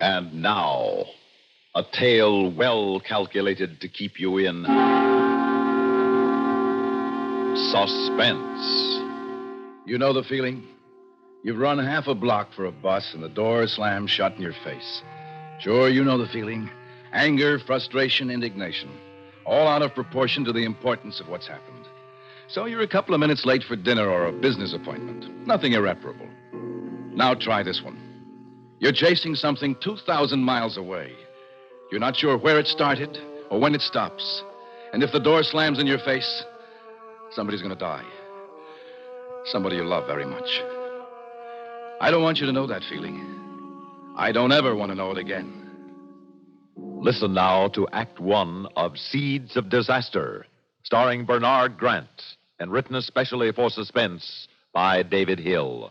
And now, a tale well calculated to keep you in suspense. You know the feeling? You've run half a block for a bus and the door slams shut in your face. Sure, you know the feeling. Anger, frustration, indignation. All out of proportion to the importance of what's happened. So you're a couple of minutes late for dinner or a business appointment. Nothing irreparable. Now try this one. You're chasing something 2,000 miles away. You're not sure where it started or when it stops. And if the door slams in your face, somebody's going to die. Somebody you love very much. I don't want you to know that feeling. I don't ever want to know it again. Listen now to Act One of Seeds of Disaster, starring Bernard Grant, and written especially for Suspense by David Hill.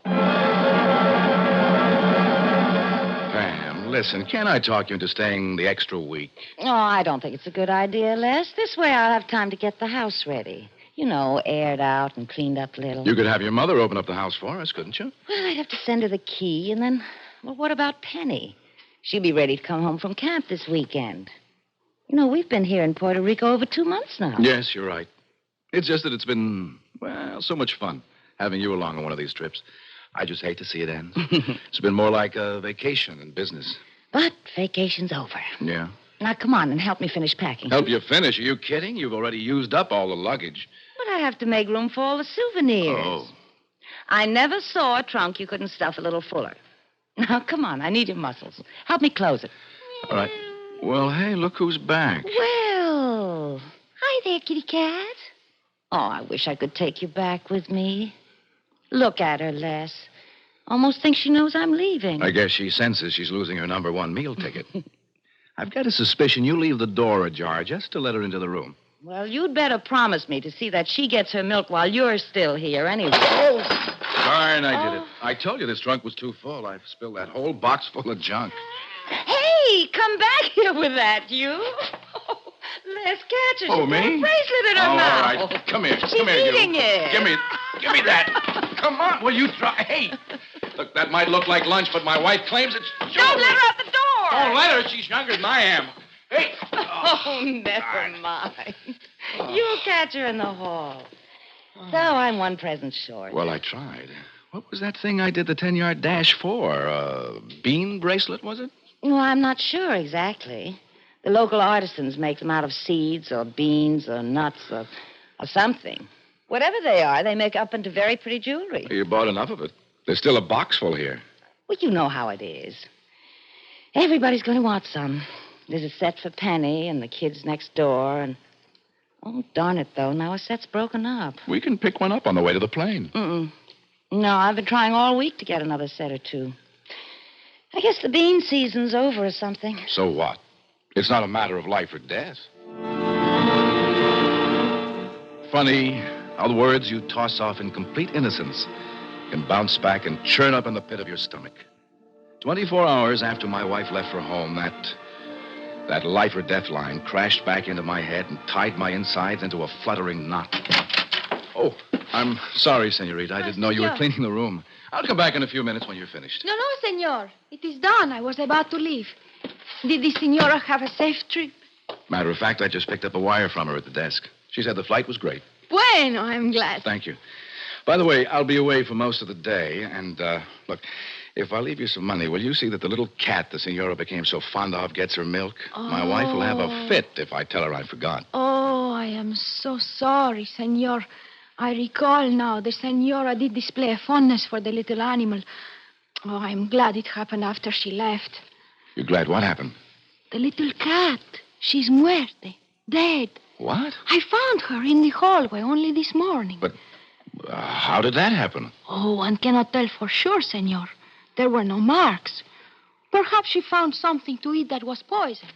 Pam, listen, can't I talk you into staying the extra week? Oh, I don't think it's a good idea, Les. This way I'll have time to get the house ready. You know, aired out and cleaned up a little. You could have your mother open up the house for us, couldn't you? Well, I'd have to send her the key, and then, well, what about Penny? She'll be ready to come home from camp this weekend. You know, we've been here in Puerto Rico over 2 months now. Yes, you're right. It's just that it's been, well, so much fun having you along on one of these trips. I just hate to see it end. It's been more like a vacation than business. But vacation's over. Yeah? Now, come on and help me finish packing. Help you finish? Are you kidding? You've already used up all the luggage. But I have to make room for all the souvenirs. Oh. I never saw a trunk you couldn't stuff a little fuller. Now, come on. I need your muscles. Help me close it. All right. Well, hey, look who's back. Well, hi there, kitty cat. Oh, I wish I could take you back with me. Look at her, Les. Almost thinks she knows I'm leaving. I guess she senses she's losing her number one meal ticket. I've got a suspicion you leave the door ajar just to let her into the room. Well, you'd better promise me to see that she gets her milk while you're still here anyway. Oh! Darn, I did it. I told you this trunk was too full. I've spilled that whole box full of junk. Hey, come back here with that, you. Oh, Les, catch her. Oh, She's me? got a bracelet in her mouth. All right. Come here. She's Come here, eating you. it. Give me that. Come on. Will you try? Hey. Look, that might look like lunch, but my wife claims it's jewelry. Don't let her out the door. Don't let her. She's younger than I am. Hey. Oh, never mind. You'll catch her in the hall. So I'm one present short. Well, I tried. What was that thing I did the 10-yard dash for? A bean bracelet, was it? Well, I'm not sure exactly. The local artisans make them out of seeds or beans or nuts or something. Whatever they are, they make up into very pretty jewelry. You bought enough of it. There's still a box full here. Well, you know how it is. Everybody's going to want some. There's a set for Penny and the kids next door, and... Oh, darn it, though. Now a set's broken up. We can pick one up on the way to the plane. No, I've been trying all week to get another set or two. I guess the bean season's over or something. So what? It's not a matter of life or death. Funny how the words you toss off in complete innocence can bounce back and churn up in the pit of your stomach. 24 hours after my wife left for home, that life or death line crashed back into my head and tied my insides into a fluttering knot. Oh, I'm sorry, senorita. I didn't know you were cleaning the room. I'll come back in a few minutes when you're finished. No, senor. It is done. I was about to leave. Did the senora have a safe trip? Matter of fact, I just picked up a wire from her at the desk. She said the flight was great. Bueno, I'm glad. Thank you. By the way, I'll be away for most of the day, and, look, if I leave you some money, will you see that the little cat the senora became so fond of gets her milk? My wife will have a fit if I tell her I forgot. Oh, I am so sorry, senor. I recall now the senora did display a fondness for the little animal. Oh, I'm glad it happened after she left. You're glad what happened? The little cat. She's muerte. Dead. What? I found her in the hallway only this morning. But how did that happen? Oh, one cannot tell for sure, senor. There were no marks. Perhaps she found something to eat that was poison.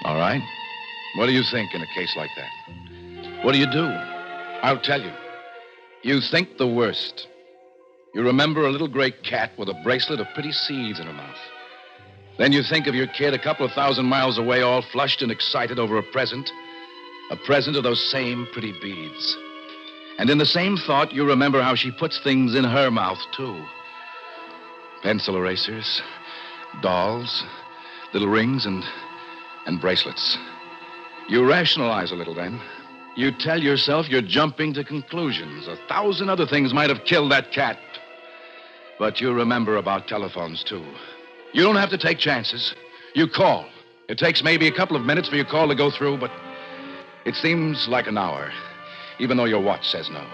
All right. What do you think in a case like that? What do you do? I'll tell you. You think the worst. You remember a little gray cat with a bracelet of pretty seeds in her mouth. Then you think of your kid a couple of thousand miles away, all flushed and excited over a present of those same pretty beads. And in the same thought, you remember how she puts things in her mouth, too. Pencil erasers, dolls, little rings, and bracelets. You rationalize a little then. You tell yourself you're jumping to conclusions. 1,000 other things might have killed that cat. But you remember about telephones, too. You don't have to take chances. You call. It takes maybe a couple of minutes for your call to go through, but it seems like an hour, even though your watch says no.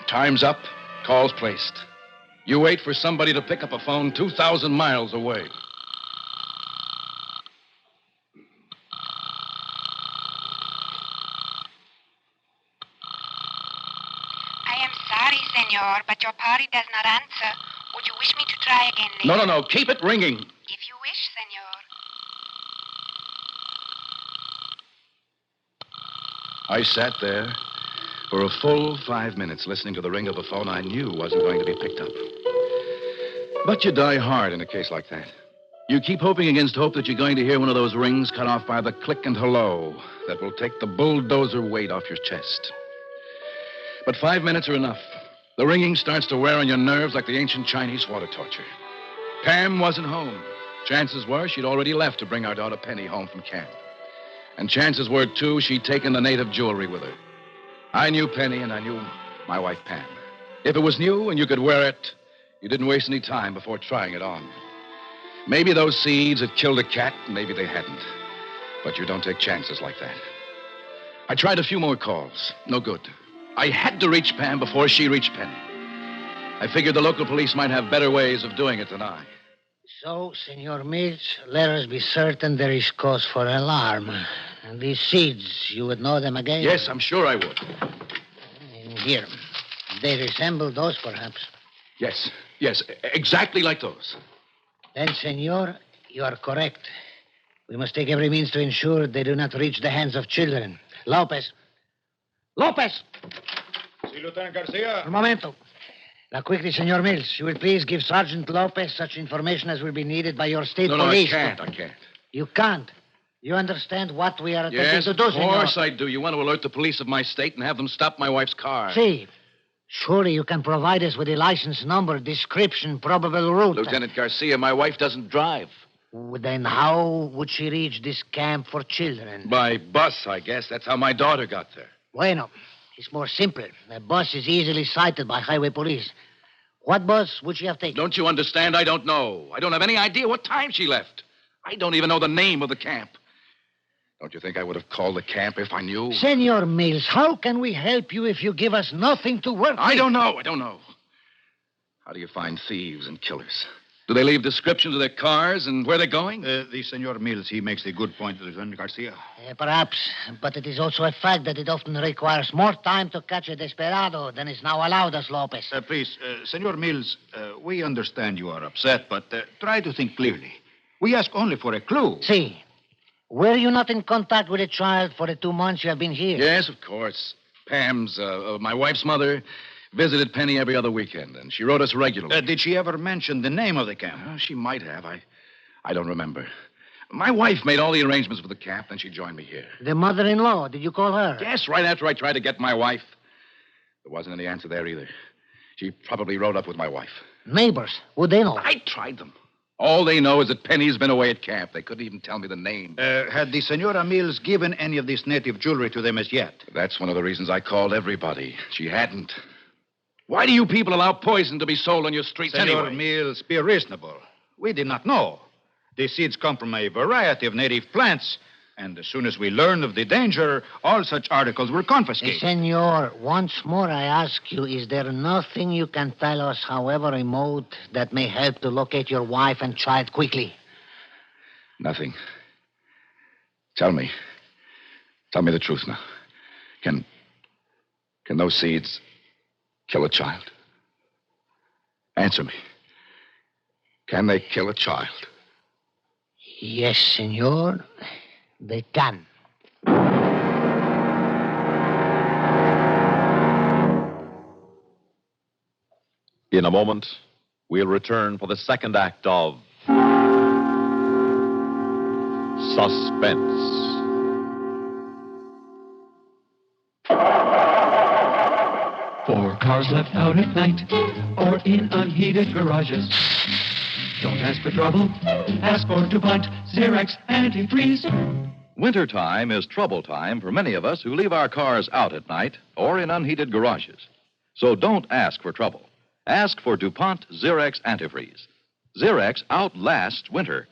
Time's up, call's placed. You wait for somebody to pick up a phone 2,000 miles away. I am sorry, senor, but your party does not answer. Would you wish me to try again later? No. Keep it ringing. If you wish, senor. I sat there for a full 5 minutes listening to the ring of a phone I knew wasn't going to be picked up. But you die hard in a case like that. You keep hoping against hope that you're going to hear one of those rings cut off by the click and hello that will take the bulldozer weight off your chest. But 5 minutes are enough. The ringing starts to wear on your nerves like the ancient Chinese water torture. Pam wasn't home. Chances were she'd already left to bring our daughter Penny home from camp. And chances were, too, she'd taken the native jewelry with her. I knew Penny and I knew my wife Pam. If it was new and you could wear it, you didn't waste any time before trying it on. Maybe those seeds had killed a cat, maybe they hadn't. But you don't take chances like that. I tried a few more calls. No good. I had to reach Pam before she reached Penny. I figured the local police might have better ways of doing it than I. So, Senor Mills, let us be certain there is cause for alarm. And these seeds, you would know them again? Yes, I'm sure I would. And here. They resemble those, perhaps. Yes, exactly like those. Then, Senor, you are correct. We must take every means to ensure they do not reach the hands of children. Lopez! Si, Lieutenant Garcia. Un momento. Now, quickly, Senor Mills, you will please give Sergeant Lopez such information as will be needed by your state police. No, I can't. You can't. You understand what we are attempting Yes, to do, Senor? of course I do. You want to alert the police of my state and have them stop my wife's car. See, surely you can provide us with a license number, description, probable route. Lieutenant Garcia, my wife doesn't drive. Then how would she reach this camp for children? By bus, I guess. That's how my daughter got there. Bueno. It's more simple. The bus is easily sighted by highway police. What bus would she have taken? Don't you understand? I don't know. I don't have any idea what time she left. I don't even know the name of the camp. Don't you think I would have called the camp if I knew? Senor Mills, how can we help you if you give us nothing to work with? I don't know. How do you find thieves and killers? Do they leave descriptions of their cars and where they're going? The Senor Mills, he makes a good point, Lieutenant Garcia. Perhaps, but it is also a fact that it often requires more time to catch a desperado than is now allowed us, Lopez. Please, Senor Mills, we understand you are upset, but try to think clearly. We ask only for a clue. See, were you not in contact with a child for the 2 months you have been here? Yes, of course. Pam's, my wife's mother, visited Penny every other weekend, and she wrote us regularly. Did she ever mention the name of the camp? She might have. I don't remember. My wife made all the arrangements for the camp, then she joined me here. The mother-in-law, did you call her? Yes, right after I tried to get my wife. There wasn't any answer there either. She probably rode up with my wife. Neighbors, would they know? I tried them. All they know is that Penny's been away at camp. They couldn't even tell me the name. Had the Senora Mills given any of this native jewelry to them as yet? That's one of the reasons I called everybody. She hadn't. Why do you people allow poison to be sold on your streets Senor anyway? Mills, be reasonable. We did not know. The seeds come from a variety of native plants, and as soon as we learned of the danger, all such articles were confiscated. Senor, once more I ask you, is there nothing you can tell us, however remote, that may help to locate your wife and child quickly? Nothing. Tell me the truth now. Can those seeds kill a child? Answer me. Can they kill a child? Yes, senor. They can. In a moment, we'll return for the second act of Suspense. For cars left out at night or in unheated garages, Don't ask for trouble. Ask for DuPont Xerox Antifreeze. Wintertime is trouble time for many of us who leave our cars out at night or in unheated garages. So don't ask for trouble. Ask for DuPont Xerox Antifreeze. Xerox outlasts winter.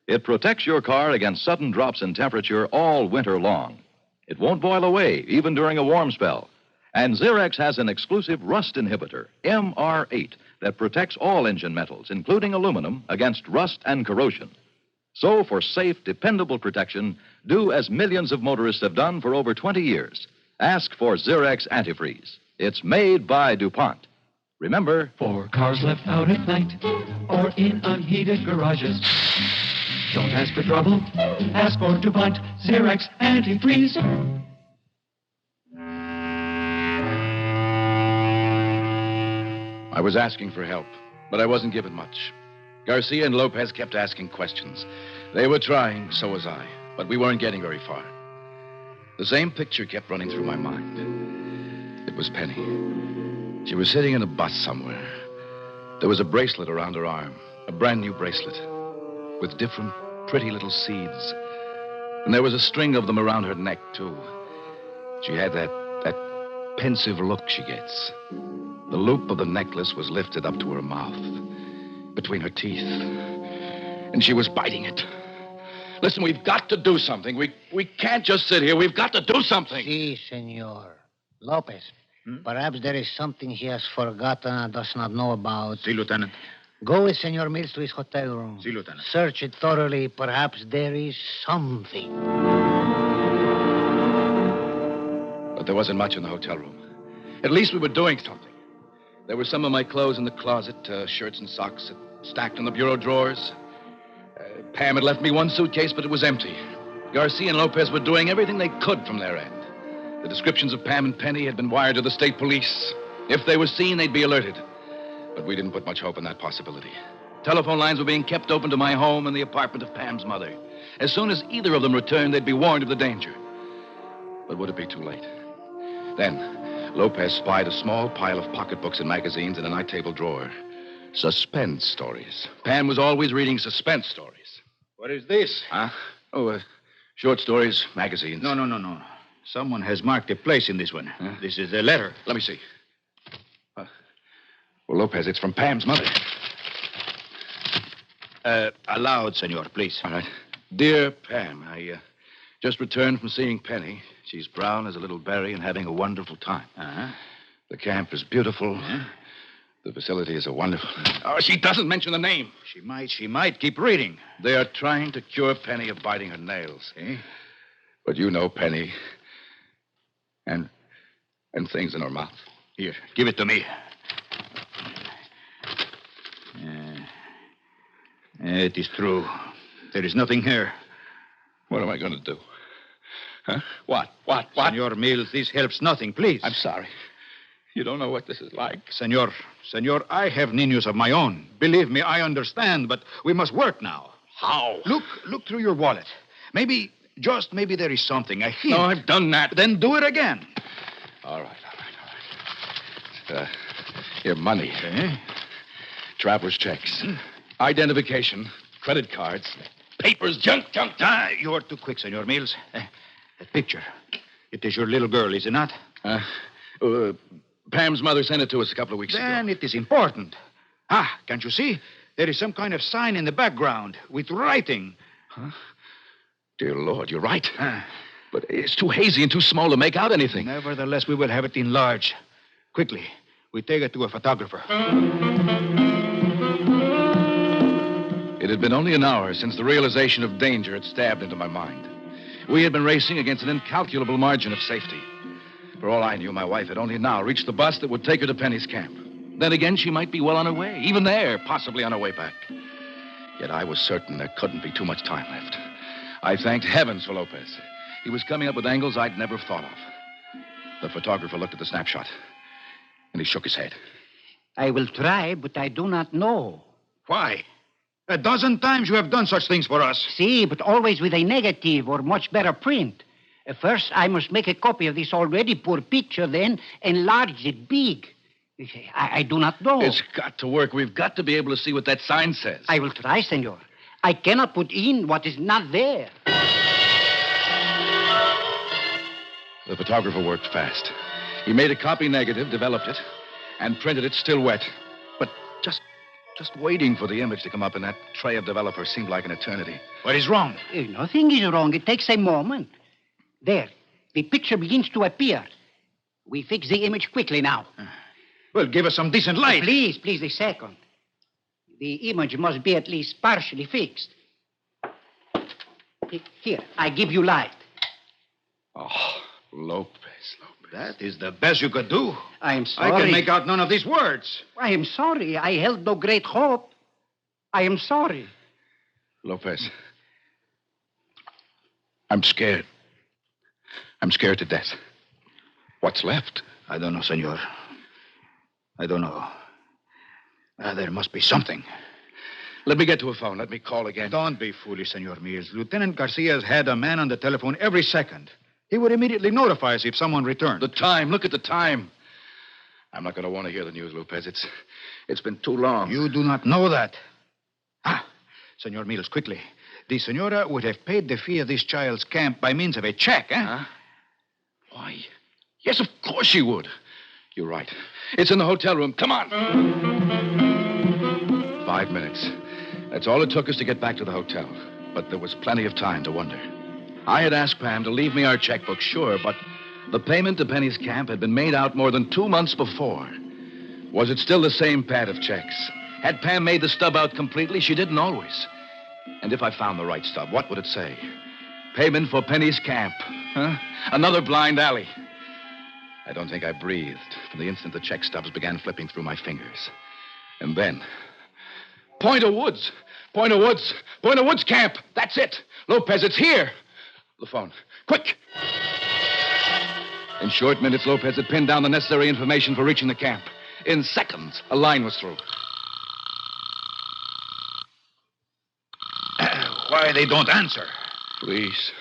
It protects your car against sudden drops in temperature all winter long. It won't boil away, even during a warm spell. And Xerox has an exclusive rust inhibitor, MR8, that protects all engine metals, including aluminum, against rust and corrosion. So, for safe, dependable protection, do as millions of motorists have done for over 20 years. Ask for Xerox Antifreeze. It's made by DuPont. Remember, For cars left out at night or in unheated garages. Don't ask for trouble. Ask for DuPont Xerox Antifreeze. I was asking for help, but I wasn't given much. Garcia and Lopez kept asking questions. They were trying, so was I, but we weren't getting very far. The same picture kept running through my mind. It was Penny. She was sitting in a bus somewhere. There was a bracelet around her arm, a brand new bracelet, with different pretty little seeds. And there was a string of them around her neck, too. She had that pensive look she gets. The loop of the necklace was lifted up to her mouth, between her teeth. And she was biting it. Listen, we've got to do something. We can't just sit here. We've got to do something. Si, senor. Lopez, perhaps there is something he has forgotten and does not know about. Si, Lieutenant. Go with Senor Mills to his hotel room. Si, Lieutenant. Search it thoroughly. Perhaps there is something. But there wasn't much in the hotel room. At least we were doing something. There were some of my clothes in the closet, shirts and socks stacked in the bureau drawers. Pam had left me one suitcase, but it was empty. Garcia and Lopez were doing everything they could from their end. The descriptions of Pam and Penny had been wired to the state police. If they were seen, they'd be alerted. But we didn't put much hope in that possibility. Telephone lines were being kept open to my home and the apartment of Pam's mother. As soon as either of them returned, they'd be warned of the danger. But would it be too late? Then, Lopez spied a small pile of pocketbooks and magazines in a night table drawer. Suspense stories. Pam was always reading suspense stories. What is this? Huh? Oh, short stories, magazines. No. Someone has marked a place in this one. Huh? This is a letter. Let me see. Well, Lopez, it's from Pam's mother. Aloud, senor, please. All right. Dear Pam, I just returned from seeing Penny. She's brown as a little berry and having a wonderful time. Uh-huh. The camp is beautiful. Yeah. The facility is a wonderful... Oh, she doesn't mention the name. She might. Keep reading. They are trying to cure Penny of biting her nails. Eh? But you know Penny. And things in her mouth. Here, give it to me. It is true. There is nothing here. What am I going to do? Huh? What? Senor Mills, this helps nothing, please. I'm sorry. You don't know what this is like. Senor, I have niños of my own. Believe me, I understand, but we must work now. How? Look through your wallet. Maybe there is something, a hint. No, I've done that. Then do it again. All right. Your money. Eh? Traveler's checks. Identification. Credit cards. Papers. Junk. You are too quick, Senor Mills. That picture. It is your little girl, is it not? Pam's mother sent it to us a couple of weeks ago. Then it is important. Can't you see? There is some kind of sign in the background with writing. Huh? Dear Lord, you're right. But it's too hazy and too small to make out anything. Nevertheless, we will have it enlarged. Quickly, we take it to a photographer. It had been only an hour since the realization of danger had stabbed into my mind. We had been racing against an incalculable margin of safety. For all I knew, my wife had only now reached the bus that would take her to Penny's camp. Then again, she might be well on her way, even there, possibly on her way back. Yet I was certain there couldn't be too much time left. I thanked heavens for Lopez. He was coming up with angles I'd never thought of. The photographer looked at the snapshot, and he shook his head. I will try, but I do not know. Why? 12 times you have done such things for us. See, but always with a negative or much better print. First, I must make a copy of this already poor picture, then enlarge it big. I do not know. It's got to work. We've got to be able to see what that sign says. I will try, senor. I cannot put in what is not there. The photographer worked fast. He made a copy negative, developed it, and printed it still wet. But just waiting for the image to come up in that tray of developers seemed like an eternity. What is wrong? Nothing is wrong. It takes a moment. There. The picture begins to appear. We fix the image quickly now. Well, give us some decent light. Please, a second. The image must be at least partially fixed. Here, I give you light. Oh, Lopez. That is the best you could do. I am sorry. I can make out none of these words. I am sorry. I held no great hope. I am sorry. Lopez. I'm scared. I'm scared to death. What's left? I don't know, senor. I don't know. There must be something. Let me get to a phone. Let me call again. Don't be foolish, Senor Mills. Lieutenant Garcia's had a man on the telephone every second. He would immediately notify us if someone returned. The time. Look at the time. I'm not going to want to hear the news, Lopez. It's been too long. You do not know that. Senor Mills, quickly. The senora would have paid the fee of this child's camp by means of a check, eh? Huh? Why? Yes, of course she would. You're right. It's in the hotel room. Come on. 5 minutes. That's all it took us to get back to the hotel. But there was plenty of time to wonder. I had asked Pam to leave me our checkbook, sure, but the payment to Penny's camp had been made out more than 2 months before. Was it still the same pad of checks? Had Pam made the stub out completely? She didn't always. And if I found the right stub, what would it say? Payment for Penny's camp. Huh? Another blind alley. I don't think I breathed from the instant the check stubs began flipping through my fingers. And then... Point of Woods camp. That's it. Lopez, it's here. The phone. Quick. In short minutes, Lopez had pinned down the necessary information for reaching the camp. In seconds, a line was through. Why they don't answer? Please.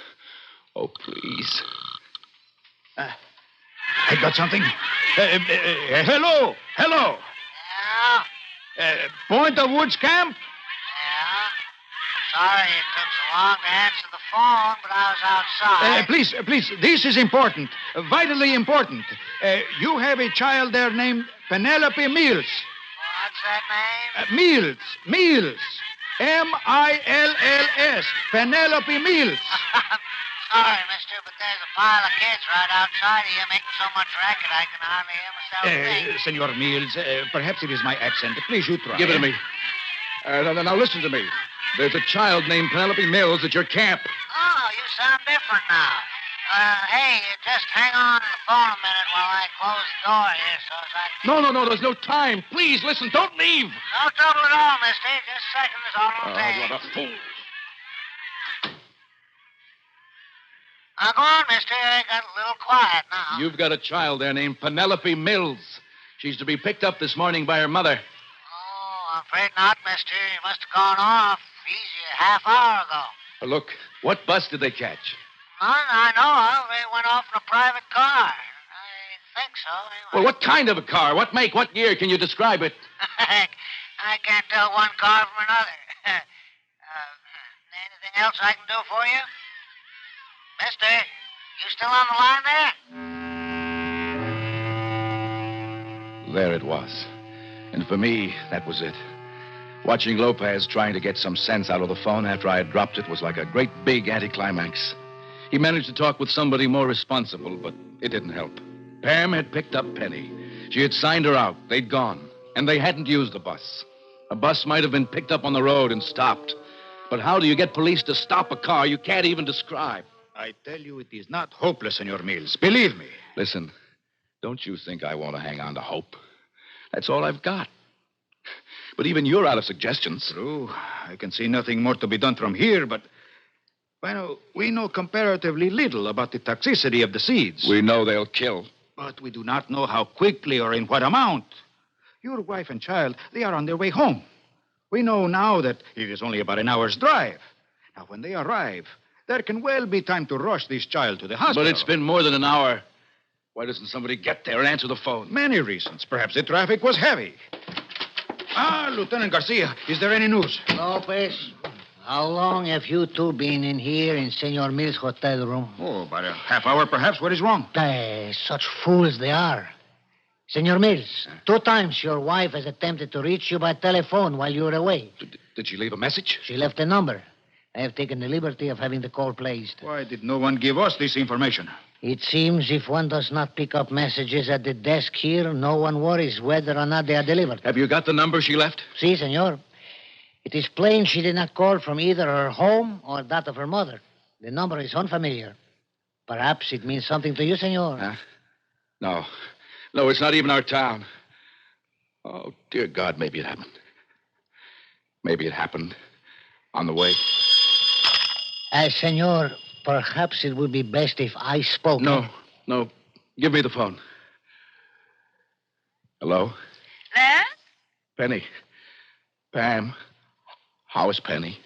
Oh, please. I got something. Hello. Yeah? Point of Woods camp? Yeah? Sorry it took so long to answer the phone, but I was outside. Please, this is important. Vitally important. You have a child there named Penelope Mills. What's that name? Mills. Mills. Penelope Mills. Sorry, mister, but there's a pile of kids right outside here making so much racket I can hardly hear myself think. Senor Mills, perhaps it is my accent. Please, you try. Give it to me. Now listen to me. There's a child named Penelope Mills at your camp. Oh, you sound different now. Hey, just hang on the phone a minute while I close the door here so as I can... No, there's no time. Please, listen, don't leave. No trouble at all, mister. Just a second is all it'll take. What a fool. Now, go on, mister. I got a little quiet now. You've got a child there named Penelope Mills. She's to be picked up this morning by her mother. Oh, I'm afraid not, mister. You must have gone off easy a half hour ago. Look, what bus did they catch? None I know of. They went off in a private car. I think so, anyway. Well, what kind of a car? What make? What year? Can you describe it? I can't tell one car from another. Anything else I can do for you? Mister, you still on the line there? There it was. And for me, that was it. Watching Lopez trying to get some sense out of the phone after I had dropped it was like a great big anticlimax. He managed to talk with somebody more responsible, but it didn't help. Pam had picked up Penny. She had signed her out. They'd gone. And they hadn't used the bus. A bus might have been picked up on the road and stopped. But how do you get police to stop a car you can't even describe? I tell you, it is not hopeless, Senor Mills. Believe me. Listen, don't you think I want to hang on to hope? That's all I've got. But even you're out of suggestions. True. I can see nothing more to be done from here, but... Well, we know comparatively little about the toxicity of the seeds. We know they'll kill. But we do not know how quickly or in what amount. Your wife and child, they are on their way home. We know now that it is only about an hour's drive. Now, when they arrive, there can well be time to rush this child to the hospital. But it's been more than an hour. Why doesn't somebody get there and answer the phone? Many reasons. Perhaps the traffic was heavy. Lieutenant Garcia, is there any news? Lopez, how long have you two been in here in Senor Mills' hotel room? Oh, about a half hour, perhaps. What is wrong? Such fools they are. Senor Mills, 2 times your wife has attempted to reach you by telephone while you were away. Did she leave a message? She left a number. I have taken the liberty of having the call placed. Why did no one give us this information? It seems if one does not pick up messages at the desk here, no one worries whether or not they are delivered. Have you got the number she left? Si, senor. It is plain she did not call from either her home or that of her mother. The number is unfamiliar. Perhaps it means something to you, senor. No. No, it's not even our town. Oh, dear God, maybe it happened. Maybe it happened on the way. Senor, perhaps it would be best if I spoke. No. Give me the phone. Hello? Les? Penny. Pam. How is Penny?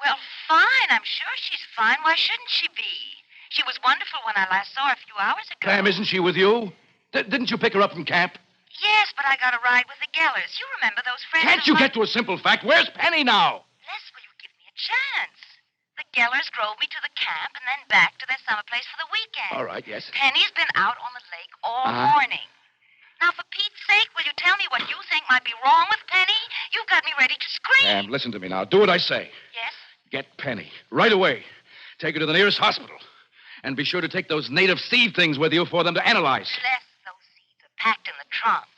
Well, fine. I'm sure she's fine. Why shouldn't she be? She was wonderful when I last saw her a few hours ago. Pam, isn't she with you? Didn't you pick her up from camp? Yes, but I got a ride with the Gellers. You remember those friends? Can't you get to a simple fact? Where's Penny now? Les, will you give me a chance? The Gellers drove me to the camp and then back to their summer place for the weekend. All right, yes. Penny's been out on the lake all morning. Now, for Pete's sake, will you tell me what you think might be wrong with Penny? You've got me ready to scream. Pam, listen to me now. Do what I say. Yes? Get Penny right away. Take her to the nearest hospital. And be sure to take those native seed things with you for them to analyze. Les, those seeds are packed in the trunk.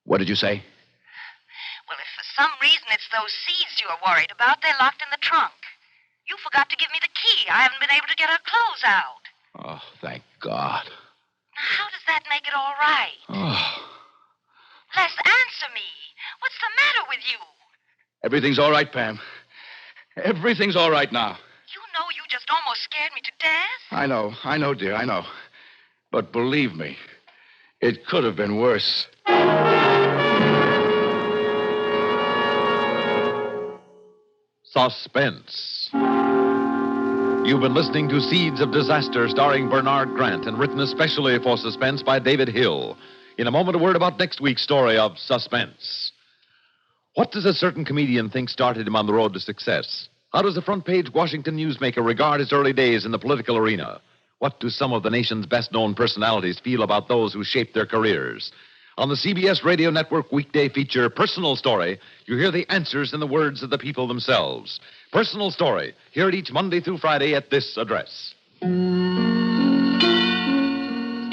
What did you say? Well, if for some reason it's those seeds you're worried about, they're locked in the trunk. You forgot to give me the key. I haven't been able to get her clothes out. Oh, thank God. Now, how does that make it all right? Oh. Les, answer me. What's the matter with you? Everything's all right, Pam. Everything's all right now. You know you just almost scared me to death. I know, dear, I know. But believe me, it could have been worse. Suspense. You've been listening to Seeds of Disaster, starring Bernard Grant, and written especially for Suspense by David Hill. In a moment, a word about next week's story of Suspense. What does a certain comedian think started him on the road to success? How does a front-page Washington newsmaker regard his early days in the political arena? What do some of the nation's best-known personalities feel about those who shaped their careers? On the CBS Radio Network weekday feature, Personal Story, you hear the answers in the words of the people themselves. Personal Story, hear it each Monday through Friday at this address.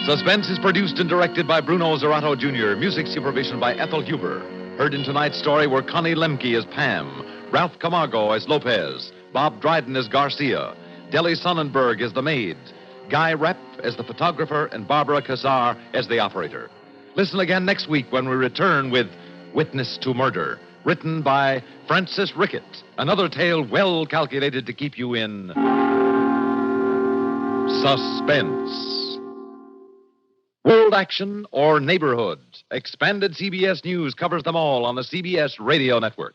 Suspense is produced and directed by Bruno Zerato Jr., music supervision by Ethel Huber. Heard in tonight's story were Connie Lemke as Pam, Ralph Camargo as Lopez, Bob Dryden as Garcia, Deli Sonnenberg as the maid, Guy Repp as the photographer, and Barbara Cassar as the operator. Listen again next week when we return with Witness to Murder, written by Francis Rickett, another tale well calculated to keep you in suspense. World action or neighborhood, expanded CBS News covers them all on the CBS Radio Network.